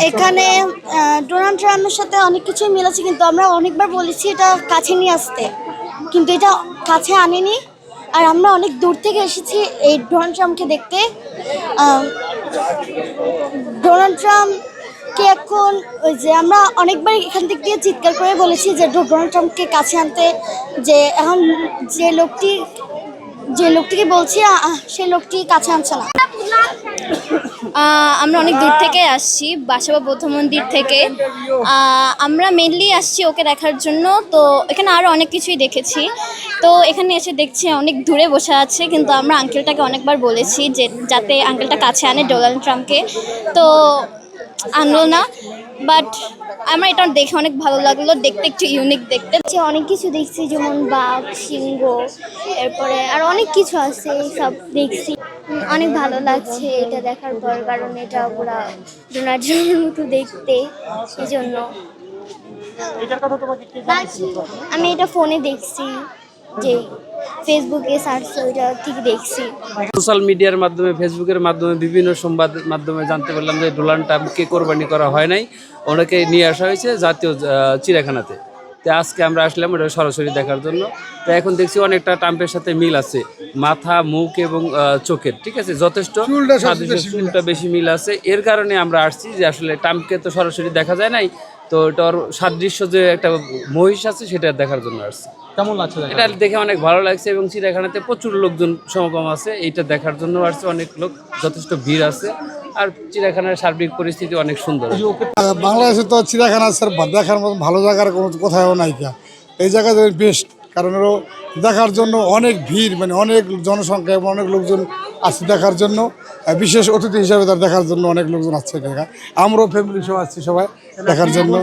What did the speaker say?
এখানে ডোনাল্ড ট্রাম্পের সাথে অনেক কিছুই মিল আছে, কিন্তু আমরা অনেকবার বলেছি এটা কাছে নিয়ে আসতে, কিন্তু এটা কাছে আনেনি। আর আমরা অনেক দূর থেকে এসেছি এই ডোনাল্ড ট্রাম্পকে দেখতে। ডোনাল্ড ট্রাম্পকে এখন ওই যে আমরা অনেকবার এখান থেকে দিয়ে চিৎকার করে বলেছি যে ডোনাল্ড ট্রাম্পকে কাছে আনতে, যে এখন যে লোকটিকে বলছি সেই লোকটি কাছে আনছে না। আমরা অনেক দূর থেকে আসছি, বাসাবা বৌদ্ধ মন্দির থেকে। আমরা মেনলি আসছি ওকে দেখার জন্য। তো এখানে আরও অনেক কিছুই দেখেছি। তো এখানে এসে দেখছি অনেক দূরে বসে আছে, কিন্তু আমরা আঙ্কেলটাকে অনেকবার বলেছি যে যাতে আঙ্কেলটা কাছে আনে ডোনাল্ড ট্রাম্পকে, তো আনলো না। বাট আমার এটা দেখে অনেক ভালো লাগলো, দেখতে একটু ইউনিক দেখতে। অনেক কিছু দেখছি, যেমন বাঘ, সিংহ, এরপরে আর অনেক কিছু আছে, সব দেখছি। অনেক ভালো লাগছে এটা দেখার পর, কারণ এটা পুরা ডোনাল্ড ট্রাম্পের মতো দেখতে, এই জন্য। আমি এটা ফোনে দেখছি, যে ফেসবুকে সার্চ ওইটা ঠিক দেখছি। সোশ্যাল মিডিয়ার মাধ্যমে, ফেসবুকের মাধ্যমে, বিভিন্ন সংবাদ মাধ্যমে জানতে পারলাম যে ডোনাল্ড ট্রাম্পকে কোরবানি করা হয় নাই, ওনাকে নিয়ে আসা হয়েছে জাতীয় চিড়িয়াখানাতে। তো আজকে আমরা আসলাম ওটা সরাসরি দেখার জন্য। তো এখন দেখছি অনেকটা ট্রাম্পের সাথে মিল আছে, মাথা, মুখ এবং চোখের, ঠিক আছে, যথেষ্ট চুলটা বেশি মিল আছে। এর কারণে আমরা আসছি যে আসলে ট্রাম্পকে তো সরাসরি দেখা যায় নাই, তো এটার সাদৃশ্য যে একটা মহিষ আছে সেটা দেখার জন্য আসছি। কেমন লাগছে এটা দেখে অনেক ভালো লাগছে, এবং চিড়িয়াখানাতে প্রচুর লোকজন সমাগম আছে, এইটা দেখার জন্য আসছে অনেক লোক, যথেষ্ট ভিড় আছে। আর চিড়িয়াখানার সার্বিক পরিস্থিতি অনেক সুন্দর। বাংলাদেশে তো চিড়িয়াখানা স্যার দেখার মতো ভালো জায়গার কোনো কোথাও নাই, এই জায়গাটা বেস্ট। কারণ ওরা দেখার জন্য অনেক ভিড়, মানে অনেক জনসংখ্যা এবং অনেক লোকজন আসছে দেখার জন্য, বিশেষ অতিথি হিসাবে তার দেখার জন্য অনেক লোকজন আসছে। আমরাও ফ্যামিলি সহ আসছি সবাই দেখার জন্য।